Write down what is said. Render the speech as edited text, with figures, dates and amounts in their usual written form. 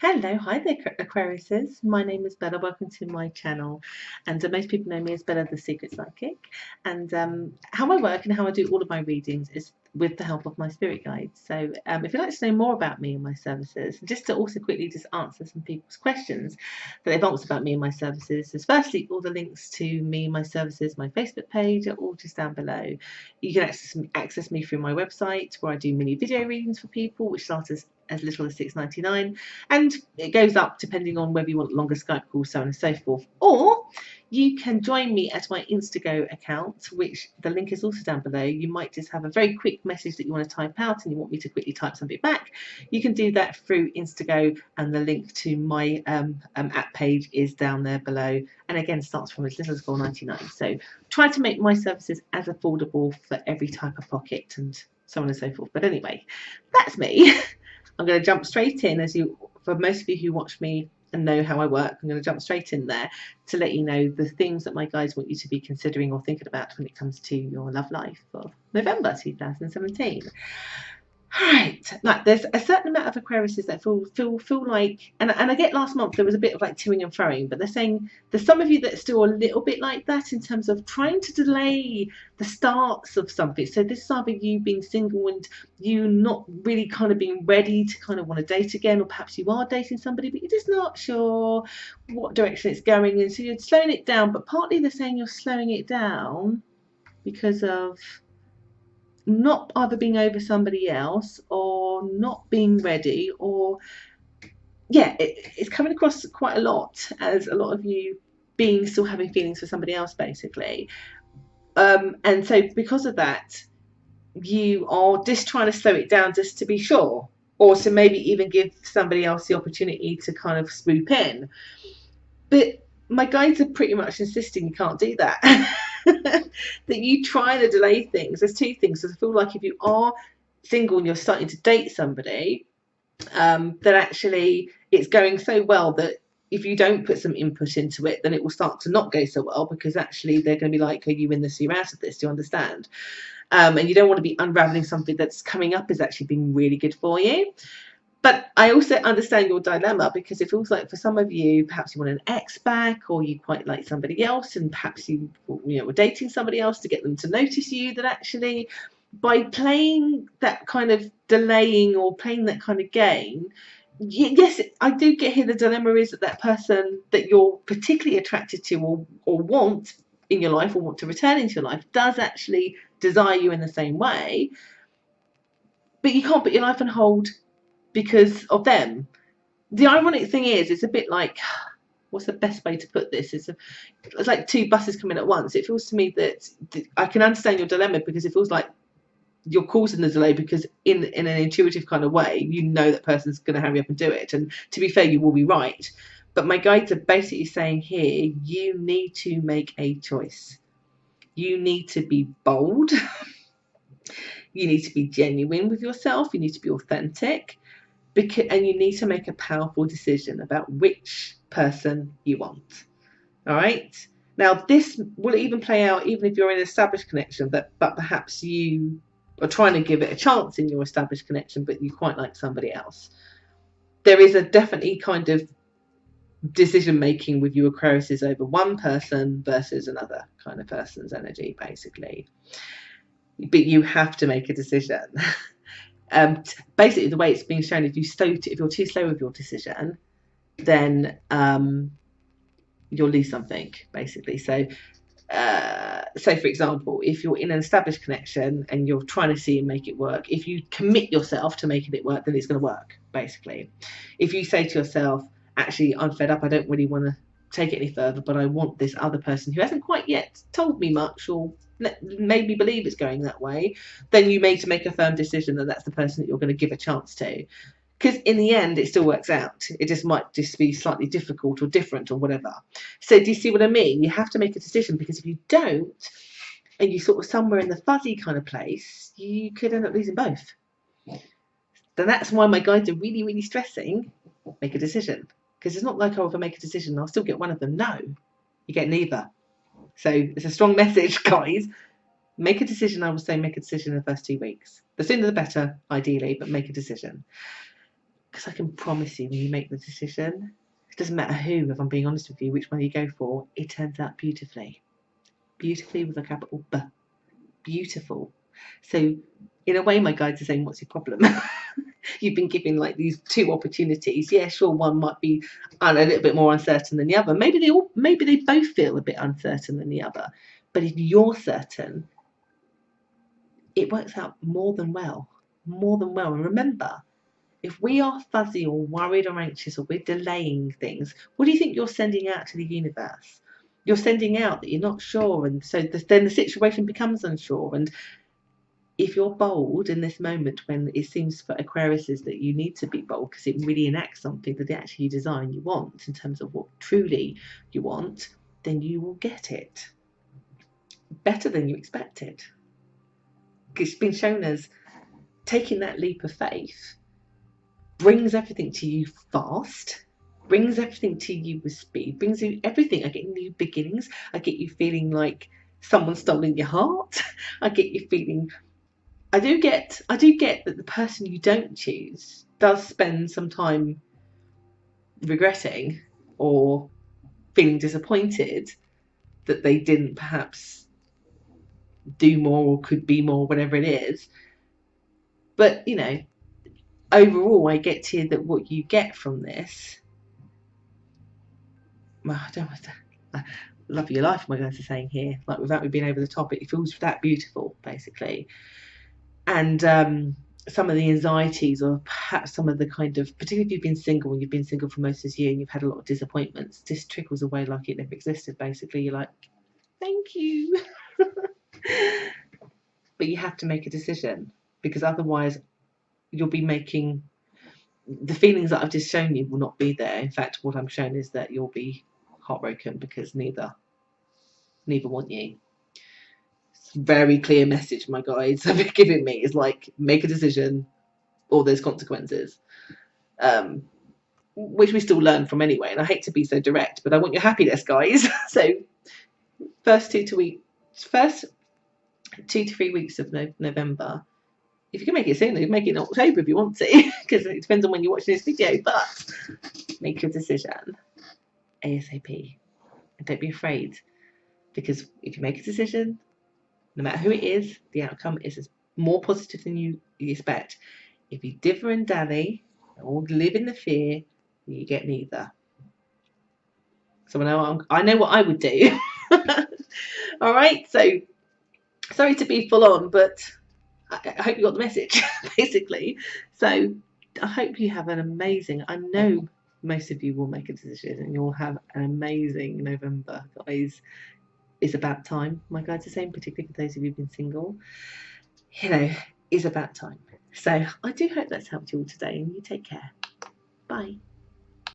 Hello, hi there, Aquariuses. My name is Bella. Welcome to my channel. And most people know me as Bella the Secret Psychic. And how I work and how I do all of my readings is with the help of my spirit guides. So if you'd like to know more about me and my services, just to also quickly just answer some people's questions that they've answered about me and my services, is firstly, all the links to me and my services, my Facebook page are all just down below. You can access me through my website where I do mini video readings for people, which start as little as $6.99, and it goes up depending on whether you want longer Skype calls, so on and so forth. Or you can join me at my Instago account, which the link is also down below. You might just have a very quick message that you want to type out and you want me to quickly type something back. You can do that through Instago, and the link to my app page is down there below. And again, starts from as little as $4.99. So try to make my services as affordable for every type of pocket and so on and so forth. But anyway, that's me. I'm going to jump straight in, for most of you who watch me and know how I work, I'm going to jump straight in there to let you know the things that my guides want you to be considering or thinking about when it comes to your love life for November 2017. Right, like there's a certain amount of Aquariuses that feel like, and I get last month there was a bit of like toing and froing, but they're saying there's some of you that are still a little bit like that in terms of trying to delay the starts of something. So this is either you being single and you not really kind of being ready to kind of want to date again, or perhaps you are dating somebody but you're just not sure what direction it's going in, so you're slowing it down. But partly they're saying you're slowing it down because of not either being over somebody else or not being ready, or yeah, it's coming across quite a lot as a lot of you being still having feelings for somebody else basically, and so because of that you are just trying to slow it down just to be sure, or to maybe even give somebody else the opportunity to kind of swoop in. But my guides are pretty much insisting you can't do that. That you try to delay things. There's two things. I feel like if you are single and you're starting to date somebody, that actually it's going so well that if you don't put some input into it, then it will start to not go so well, because actually they're going to be like, are you in this, are you out of this? Do you understand? And you don't want to be unraveling something that's coming up as actually being really good for you. But I also understand your dilemma, because it feels like for some of you, perhaps you want an ex back, or you quite like somebody else, and perhaps you were dating somebody else to get them to notice you. That actually, by playing that kind of delaying or playing that kind of game, yes, I do get here the dilemma is that that person that you're particularly attracted to, or want in your life, or want to return into your life, does actually desire you in the same way, but you can't put your life on hold because of them. The ironic thing is, it's a bit like, what's the best way to put this? It's like two buses coming at once. It feels to me that I can understand your dilemma, because it feels like you're causing the delay because in an intuitive kind of way, you know that person's going to hurry up and do it. And to be fair, you will be right. But my guides are basically saying here, you need to make a choice. You need to be bold. You need to be genuine with yourself. You need to be authentic. And you need to make a powerful decision about which person you want. All right. Now, this will even play out even if you're in an established connection, but perhaps you are trying to give it a chance in your established connection, but you quite like somebody else. There is a definitely kind of decision making with you Aquariuses over one person versus another kind of person's energy, basically. But you have to make a decision. Basically, the way it's being shown, if you're too slow with your decision, then you'll lose something, basically. So for example, if you're in an established connection and you're trying to see and make it work, if you commit yourself to making it work, then it's going to work, basically. If you say to yourself, actually, I'm fed up, I don't really want to take it any further, but I want this other person who hasn't quite yet told me much or made me believe it's going that way, then you need to make a firm decision that that's the person that you're going to give a chance to. Because in the end, it still works out. It just might just be slightly difficult or different or whatever. So do you see what I mean? You have to make a decision, because if you don't, and you sort of somewhere in the fuzzy kind of place, you could end up losing both. Then that's why my guides are really, really stressing, make a decision. Because it's not like, oh, if I make a decision, I'll still get one of them. No, you get neither. So it's a strong message, guys. Make a decision. I would say make a decision in the first 2 weeks. The sooner the better, ideally, but make a decision. Because I can promise you, when you make the decision, it doesn't matter who, if I'm being honest with you, which one you go for, it turns out beautifully. Beautifully with a capital B. Beautiful. So in a way, my guides are saying, what's your problem? You've been given like these two opportunities. Yeah, sure, one might be a little bit more uncertain than the other. Maybe they both feel a bit uncertain than the other. But if you're certain, it works out more than well. More than well. And remember, if we are fuzzy or worried or anxious or we're delaying things, what do you think you're sending out to the universe? You're sending out that you're not sure, and so then the situation becomes unsure. And if you're bold in this moment, when it seems for Aquariuses that you need to be bold because it really enacts something that actually you desire and you want in terms of what truly you want, then you will get it better than you expected. It's been shown as taking that leap of faith brings everything to you fast, brings everything to you with speed, brings you everything. I get new beginnings. I get you feeling like someone's stolen your heart. I get you feeling, I do get that the person you don't choose does spend some time regretting or feeling disappointed that they didn't perhaps do more or could be more, whatever it is. But, you know, overall, I get to hear that what you get from this, well, I don't want to, love your life, my guys are saying here, like without me being over the top, it feels that beautiful, basically. And some of the anxieties, or perhaps some of the kind of, particularly if you've been single and you've been single for most of this year and you've had a lot of disappointments, this trickles away like it never existed, basically. You're like, thank you. But you have to make a decision, because otherwise you'll be making, the feelings that I've just shown you will not be there. In fact, what I'm showing is that you'll be heartbroken because neither want you. It's a very clear message my guides have given me. Is like, make a decision or there's consequences, which we still learn from anyway. And I hate to be so direct, but I want your happiness, guys. So first 2 to 3 weeks of November. If you can make it sooner, make it in October if you want to, because it depends on when you're watching this video. But make your decision ASAP, and don't be afraid, because if you make a decision, no matter who it is, the outcome is more positive than you expect. If you differ and dally or live in the fear, you get neither. So I know what I would do. All right, so sorry to be full on, but I hope you got the message, basically. So I hope you have an amazing, I know most of you will make a decision and you'll have an amazing November, guys. It's about time. My guides are saying, particularly for those of you who've been single, you know, it's about time. So I do hope that's helped you all today, and you take care. Bye.